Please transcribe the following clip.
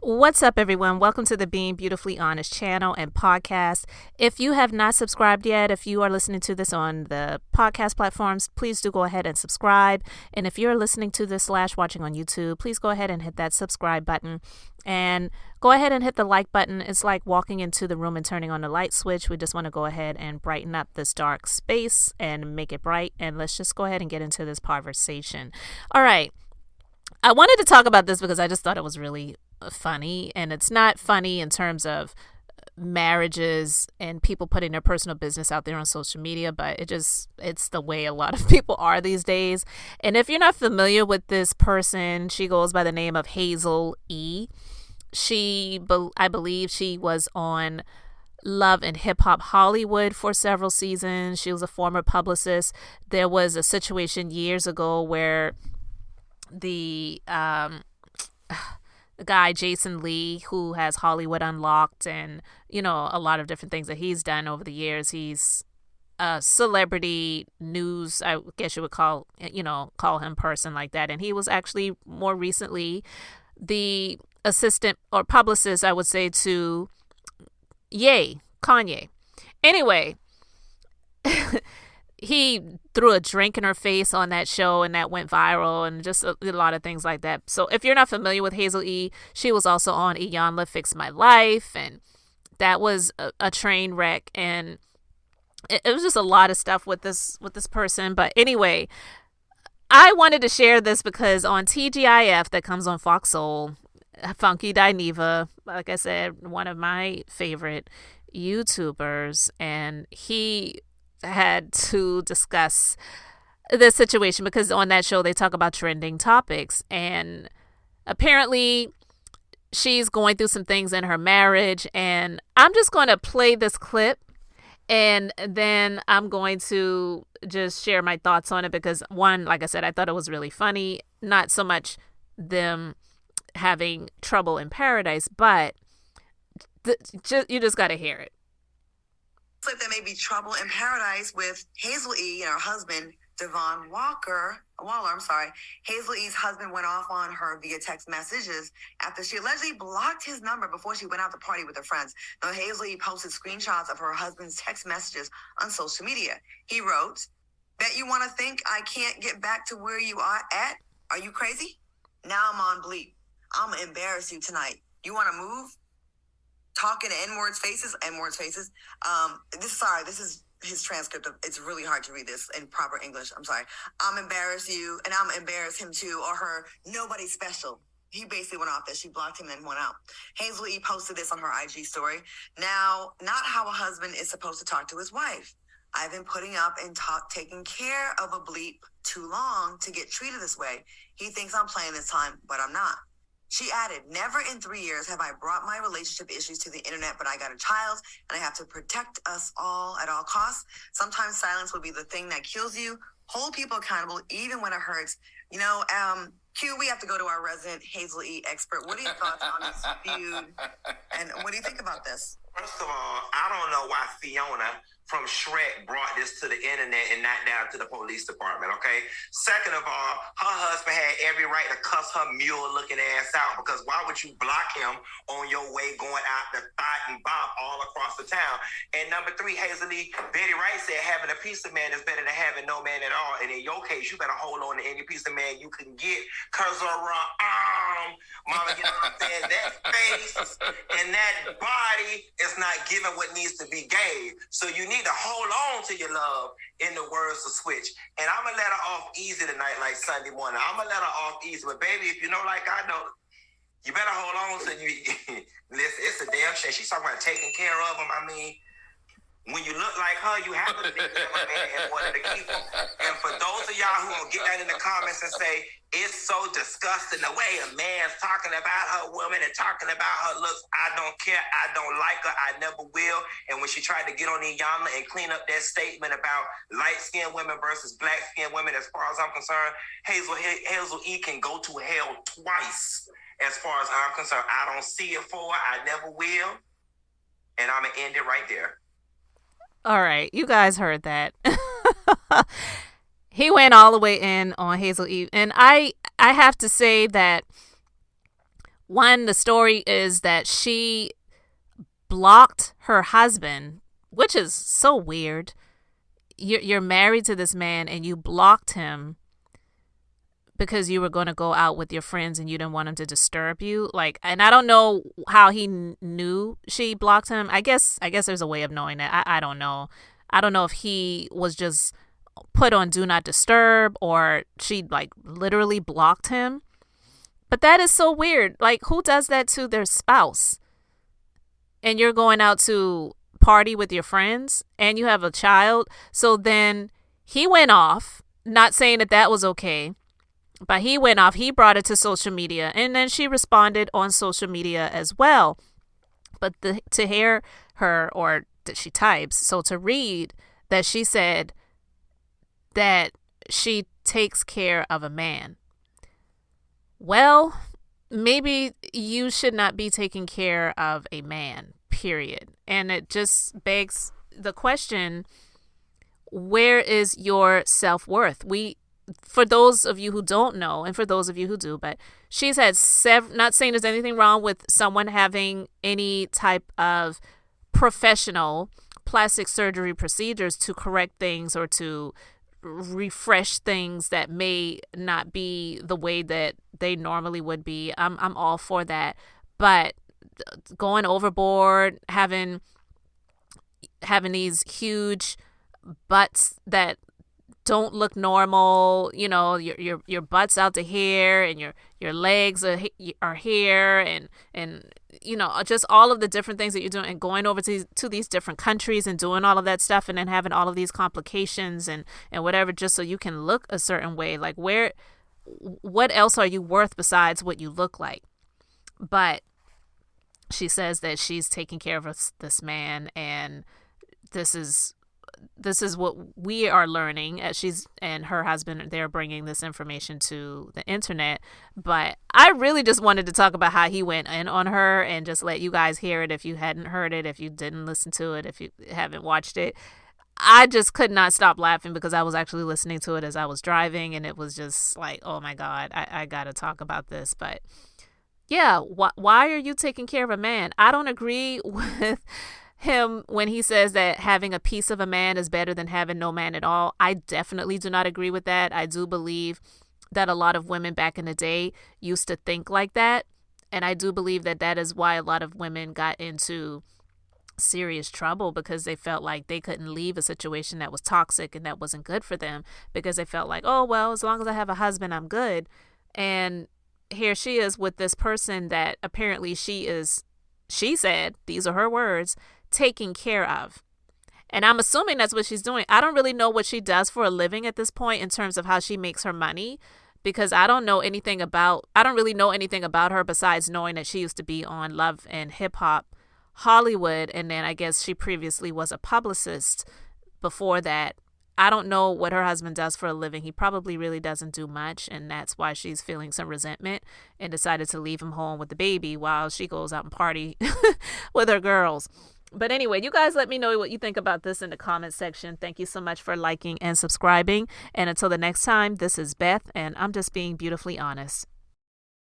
What's up, everyone? Welcome to the Being Beautifully Honest channel and podcast. If you have not subscribed yet, if you are listening to this on the podcast platforms, please do go ahead and subscribe. And if you're listening to this / watching on YouTube, please go ahead and hit that subscribe button and go ahead and hit the like button. It's like walking into the room and turning on the light switch. We just want to go ahead and brighten up this dark space and make it bright. And let's just go ahead and get into this conversation. All right. I wanted to talk about this because I just thought it was really funny, and it's not funny in terms of marriages and people putting their personal business out there on social media, but it's the way a lot of people are these days. And if you're not familiar with this person, she goes by the name of Hazel E. I believe she was on Love and Hip Hop Hollywood for several seasons. She was a former publicist. There was a situation years ago where the guy Jason Lee, who has Hollywood Unlocked and a lot of different things that he's done over the years, he's a celebrity news, I guess you would call him, person like that. And he was actually more recently the assistant or publicist, I would say, to Kanye. Anyway, he threw a drink in her face on that show, and that went viral, and just a lot of things like that. So if you're not familiar with Hazel E, she was also on Hazeleyanlafixmylife, and that was a train wreck, and it was just a lot of stuff with this person. But anyway, I wanted to share this because on TGIF, that comes on Fox Soul, Funky Dineva, like I said, one of my favorite YouTubers, and he had to discuss this situation because on that show they talk about trending topics, and apparently she's going through some things in her marriage, and I'm just going to play this clip and then I'm going to just share my thoughts on it because, one, like I said, I thought it was really funny, not so much them having trouble in paradise, but you just got to hear it. Like there may be trouble in paradise with Hazel E and her husband, Devon Waller. Hazel E's husband went off on her via text messages after she allegedly blocked his number before she went out to party with her friends. Now, Hazel E posted screenshots of her husband's text messages on social media. He wrote, "Bet you want to think I can't get back to where you are at? Are you crazy? Now I'm on bleep. I'm going to embarrass you tonight. You want to move? Talking N-words faces. This is his transcript. It's really hard to read this in proper English. I'm sorry. I'm embarrass you, and I'm embarrass him too, or her. Nobody special." He basically went off that she blocked him and went out. Hazel E posted this on her IG story. Now, not how a husband is supposed to talk to his wife. I've been putting up and taking care of a bleep too long to get treated this way. He thinks I'm playing this time, but I'm not. She added, "Never in 3 years have I brought my relationship issues to the internet, but I got a child and I have to protect us all at all costs. Sometimes silence will be the thing that kills you. Hold people accountable even when it hurts." Q, we have to go to our resident Hazel E expert. What are your thoughts on this feud? And what do you think about this? First of all, I don't know why Fiona from Shrek brought this to the internet and not down to the police department, okay? Second of all, her husband had every right to cuss her mule-looking ass out because why would you block him on your way going out to thought and bop all across the town? And number three, Hazel E, Betty Wright said having a piece of man is better than having no man at all. And in your case, you better hold on to any piece of man you can get because mama, you know what I'm saying? That face and that body is not giving what needs to be gave. So you need to hold on to your love, in the words of Switch. And I'm going to let her off easy tonight like Sunday morning. I'm going to let her off easy. But baby, if you know like I know, you better hold on to you. Listen, it's a damn shame. She's talking about taking care of him. I mean, when you look like her, you have to take care of a man in order to keep him. And for those of y'all who will get that in the comments and say, it's so disgusting the way a man's talking about her woman and talking about her looks, I don't care. I don't like her. I never will. And when she tried to get on Iyanla and clean up that statement about light-skinned women versus black-skinned women, as far as I'm concerned, Hazel E can go to hell twice. As far as I'm concerned, I don't see it for her. I never will. And I'm going to end it right there. All right, you guys heard that. He went all the way in on Hazel E. And I have to say that One, the story is that she blocked her husband, which is so weird. You're married to this man and you blocked him because you were going to go out with your friends and you didn't want him to disturb you. Like, and I don't know how he knew she blocked him. I guess there's a way of knowing that. I don't know. I don't know if he was just put on do not disturb or she like literally blocked him. But that is so weird. Like, who does that to their spouse? And you're going out to party with your friends and you have a child. So then he went off, not saying that that was okay. But he went off, he brought it to social media, and then she responded on social media as well. But to hear her, or that she types, so to read that she said that she takes care of a man. Well, maybe you should not be taking care of a man, period. And it just begs the question, where is your self-worth? For those of you who don't know, and for those of you who do, but she's had not saying there's anything wrong with someone having any type of professional plastic surgery procedures to correct things or to refresh things that may not be the way that they normally would be. I'm all for that. But going overboard, having these huge butts that don't look normal, you know, your butt's out to here and your legs are here and you know, just all of the different things that you're doing and going over to these different countries and doing all of that stuff and then having all of these complications and whatever, just so you can look a certain way. Like, what else are you worth besides what you look like? But she says that she's taking care of this man, and this is what we are learning as she's and her husband, they're bringing this information to the internet. But I really just wanted to talk about how he went in on her and just let you guys hear it if you hadn't heard it, if you didn't listen to it, if you haven't watched it. I just could not stop laughing because I was actually listening to it as I was driving, and it was just like, oh my God, I gotta talk about this. But yeah, why are you taking care of a man? I don't agree with him when he says that having a piece of a man is better than having no man at all. I definitely do not agree with that. I do believe that a lot of women back in the day used to think like that. And I do believe that that is why a lot of women got into serious trouble, because they felt like they couldn't leave a situation that was toxic and that wasn't good for them, because they felt like, oh, well, as long as I have a husband, I'm good. And here she is with this person that apparently she said, these are her words, taking care of. And I'm assuming that's what she's doing. I don't really know what she does for a living at this point in terms of how she makes her money, because I don't really know anything about her besides knowing that she used to be on Love and Hip Hop Hollywood. And then I guess she previously was a publicist before that. I don't know what her husband does for a living. He probably really doesn't do much, and that's why she's feeling some resentment and decided to leave him home with the baby while she goes out and party with her girls. But anyway, you guys let me know what you think about this in the comment section. Thank you so much for liking and subscribing. And until the next time, this is Beth, and I'm just being beautifully honest.